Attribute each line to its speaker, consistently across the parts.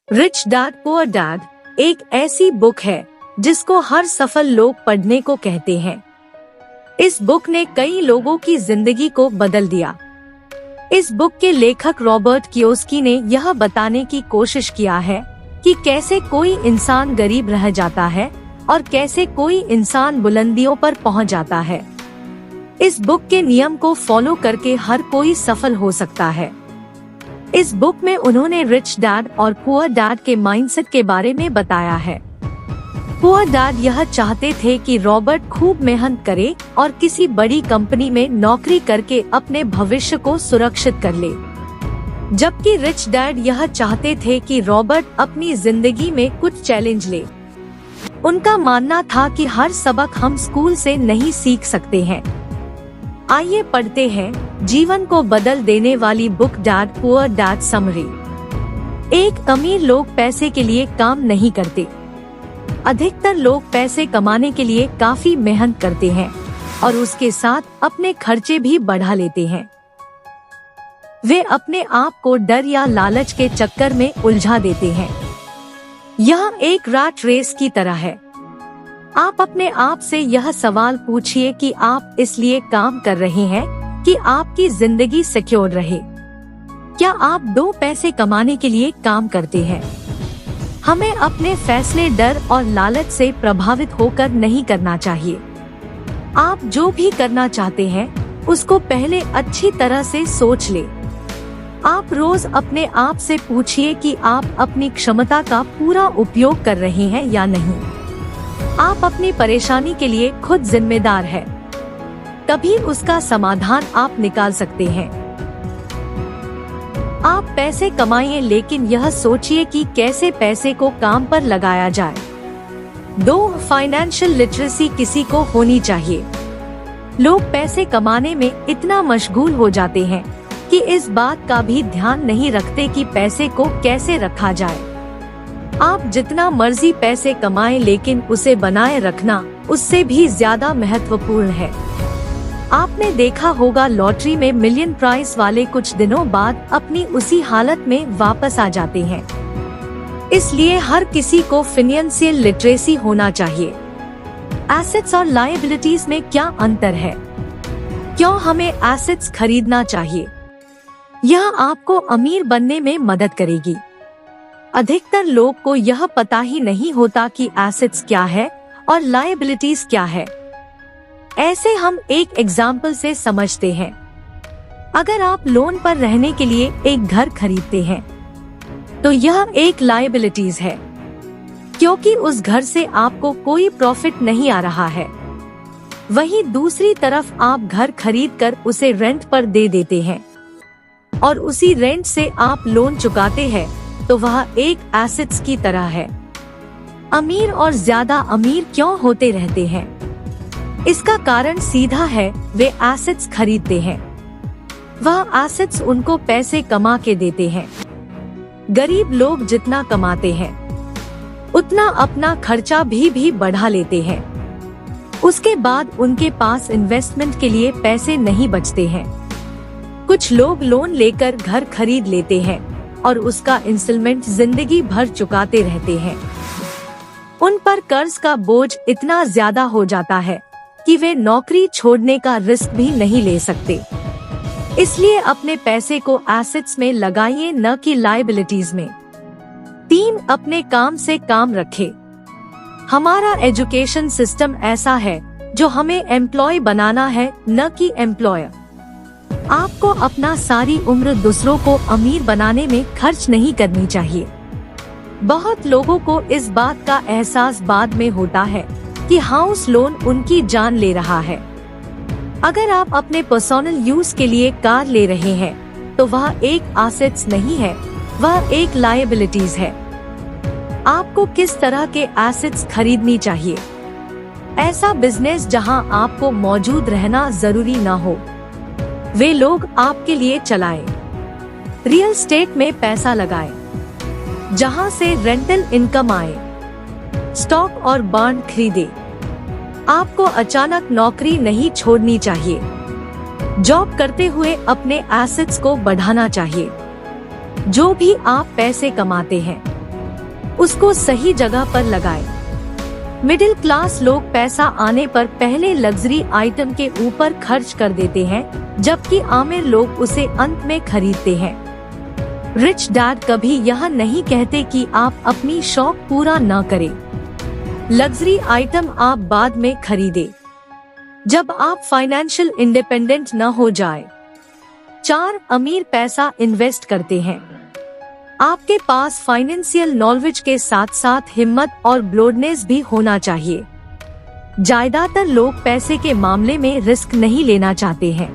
Speaker 1: Rich dad poor dad एक ऐसी book है जिसको हर सफल लोग पढ़ने को कहते हैं। इस बुक ने कई लोगों की जिंदगी को बदल दिया। इस बुक के लेखक रॉबर्ट कियोसाकी ने यह बताने की कोशिश किया है कि कैसे कोई इंसान गरीब रह जाता है और कैसे कोई इंसान बुलंदियों पर पहुंच जाता है। इस बुक के नियम को फॉलो करके हर कोई सफल हो सकता है। इस बुक में उन्होंने रिच डैड और पुअर डैड के माइंडसेट के बारे में बताया है। पुअर डैड यह चाहते थे कि रॉबर्ट खूब मेहनत करे और किसी बड़ी कंपनी में नौकरी करके अपने भविष्य को सुरक्षित कर ले, जबकि रिच डैड यह चाहते थे कि रॉबर्ट अपनी जिंदगी में कुछ चैलेंज ले। उनका मानना था कि हर सबक हम स्कूल से नहीं सीख सकते हैं। आइए पढ़ते हैं जीवन को बदल देने वाली book dad poor dad summary. एक अमीर लोग पैसे के लिए काम नहीं करते। अधिकतर लोग पैसे कमाने के लिए काफी मेहनत करते हैं और उसके साथ अपने खर्चे भी बढ़ा लेते हैं। वे अपने आप को डर या लालच के चक्कर में उलझा देते हैं। यह एक रैट रेस की तरह है। आप अपने आप से यह सवाल पूछिए कि आप इसलिए काम कर रहे हैं कि आपकी जिंदगी सिक्योर रहे। क्या आप दो पैसे कमाने के लिए काम करते हैं? हमें अपने फैसले डर और लालच से प्रभावित होकर नहीं करना चाहिए। आप जो भी करना चाहते हैं उसको पहले अच्छी तरह से सोच ले। आप रोज अपने आप से पूछिए कि आप अपनी क्षमता का पूरा उपयोग कर रहे हैं या नहीं। आप अपनी परेशानी के लिए खुद जिम्मेदार हैं। तभी उसका समाधान आप निकाल सकते हैं। आप पैसे कमाइए, लेकिन यह सोचिए कि कैसे पैसे को काम पर लगाया जाए। 2. फाइनेंशियल लिटरेसी किसी को होनी चाहिए। लोग पैसे कमाने में इतना मशगूल हो जाते हैं कि इस बात का भी ध्यान नहीं रखते कि पैसे को कैसे रखा जाए। आप जितना मर्जी पैसे कमाएं, लेकिन उसे बनाए रखना उससे भी ज्यादा महत्वपूर्ण है। आपने देखा होगा लॉटरी में मिलियन प्राइस वाले कुछ दिनों बाद अपनी उसी हालत में वापस आ जाते हैं। इसलिए हर किसी को फाइनेंशियल लिटरेसी होना चाहिए। एसेट्स और लायबिलिटीज में क्या अंतर है? क्यों हमें एसेट्स खरीदना चाहिए? यह आपको अमीर बनने में मदद करेगी। अधिकतर लोग को यह पता ही नहीं होता कि एसेट्स क्या है और लायबिलिटीज क्या है। ऐसे हम एक एग्जाम्पल से समझते हैं। अगर आप लोन पर रहने के लिए एक घर खरीदते हैं तो यह एक लायबिलिटीज है, क्योंकि उस घर से आपको कोई प्रॉफिट नहीं आ रहा है। वहीं दूसरी तरफ आप घर खरीदकर उसे रेंट पर दे देते हैं और उसी रेंट से आप लोन चुकाते हैं, तो वह एक एसेट्स की तरह है। अमीर और ज्यादा अमीर क्यों होते रहते हैं? इसका कारण सीधा है, वे एसेट्स खरीदते हैं। वह एसेट्स उनको पैसे कमा के देते हैं। गरीब लोग जितना कमाते हैं उतना अपना खर्चा भी बढ़ा लेते हैं। उसके बाद उनके पास इन्वेस्टमेंट के लिए पैसे नहीं बचते हैं। कुछ लोग लोन लेकर घर खरीद लेते हैं और उसका इंस्टॉलमेंट जिंदगी भर चुकाते रहते हैं। उन पर कर्ज का बोझ इतना ज्यादा हो जाता है कि वे नौकरी छोड़ने का रिस्क भी नहीं ले सकते। इसलिए अपने पैसे को एसेट्स में लगाइए, न कि लायबिलिटीज में। 3. अपने काम से काम रखें। हमारा एजुकेशन सिस्टम ऐसा है जो हमें एम्प्लॉय बनाना है, न कि एम्प्लॉयर। आपको अपना सारी उम्र दूसरों को अमीर बनाने में खर्च नहीं करनी चाहिए। बहुत लोगों को इस बात का एहसास बाद में होता है कि हाउस लोन उनकी जान ले रहा है। अगर आप अपने पर्सनल यूज के लिए कार ले रहे हैं तो वह एक एसेट्स नहीं है, वह एक लायबिलिटीज है। आपको किस तरह के एसेट्स खरीदनी चाहिए? ऐसा बिजनेस जहां आपको मौजूद रहना जरूरी न हो, वे लोग आपके लिए चलाएं। रियल एस्टेट में पैसा लगाएं, जहां से रेंटल इनकम आए। स्टॉक और बॉन्ड खरीदें। आपको अचानक नौकरी नहीं छोड़नी चाहिए। जॉब करते हुए अपने एसेट्स को बढ़ाना चाहिए। जो भी आप पैसे कमाते हैं उसको सही जगह पर लगाएं। मिडिल क्लास लोग पैसा आने पर पहले लग्जरी आइटम के ऊपर खर्च कर देते हैं, जबकि आमिर लोग उसे अंत में खरीदते हैं। रिच डैड कभी यह नहीं कहते कि आप अपनी शौक पूरा न करें। लग्जरी आइटम आप बाद में खरीदें, जब आप फाइनेंशियल इंडिपेंडेंट न हो जाए। 4 अमीर पैसा इन्वेस्ट करते हैं। आपके पास फाइनेंशियल नॉलेज के साथ साथ हिम्मत और ब्लोडनेस भी होना चाहिए। ज्यादातर लोग पैसे के मामले में रिस्क नहीं लेना चाहते हैं,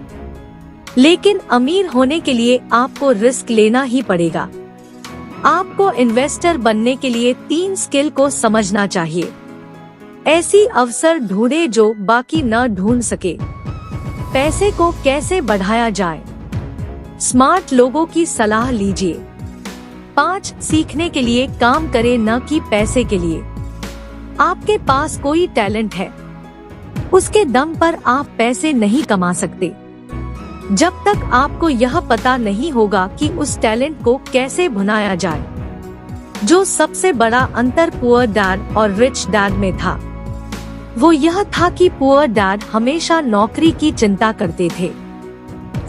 Speaker 1: लेकिन अमीर होने के लिए आपको रिस्क लेना ही पड़ेगा। आपको इन्वेस्टर बनने के लिए 3 स्किल को समझना चाहिए। ऐसी अवसर ढूंढे जो बाकी न ढूंढ सके। पैसे को कैसे बढ़ाया जाए, स्मार्ट लोगों की सलाह लीजिए। 5 सीखने के लिए काम करें, न कि पैसे के लिए। आपके पास कोई टैलेंट है, उसके दम पर आप पैसे नहीं कमा सकते जब तक आपको यह पता नहीं होगा कि उस टैलेंट को कैसे भुनाया जाए। जो सबसे बड़ा अंतर पुअर डैड और रिच डैड में था, वो यह था कि पुअर डैड हमेशा नौकरी की चिंता करते थे,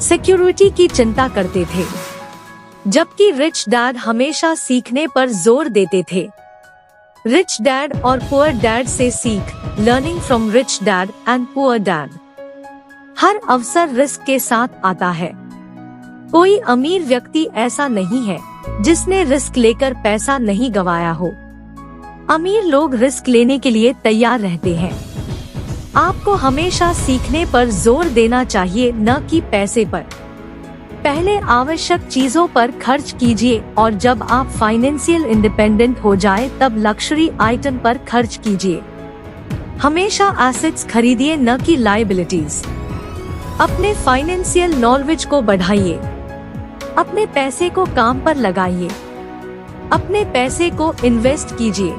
Speaker 1: सिक्योरिटी की चिंता करते थे, जबकि रिच डैड हमेशा सीखने पर जोर देते थे। रिच डैड और पुअर डैड से सीख, learning from rich dad and poor dad. हर अवसर रिस्क के साथ आता है। कोई अमीर व्यक्ति ऐसा नहीं है जिसने रिस्क लेकर पैसा नहीं गंवाया हो। अमीर लोग रिस्क लेने के लिए तैयार रहते हैं। आपको हमेशा सीखने पर जोर देना चाहिए, न कि पैसे पर। पहले आवश्यक चीजों पर खर्च कीजिए और जब आप फाइनेंशियल इंडिपेंडेंट हो जाए तब लग्जरी आइटम पर खर्च कीजिए। हमेशा एसेट्स खरीदिए, न कि लायबिलिटीज। अपने फाइनेंशियल नॉलेज को बढ़ाइए। अपने पैसे को काम पर लगाइए। अपने पैसे को इन्वेस्ट कीजिए।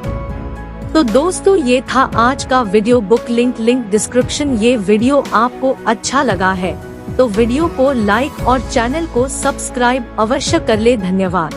Speaker 1: तो दोस्तों, ये था आज का वीडियो। Book link description. ये वीडियो आपको अच्छा लगा है तो वीडियो को लाइक और चैनल को सब्सक्राइब अवश्य कर ले। धन्यवाद।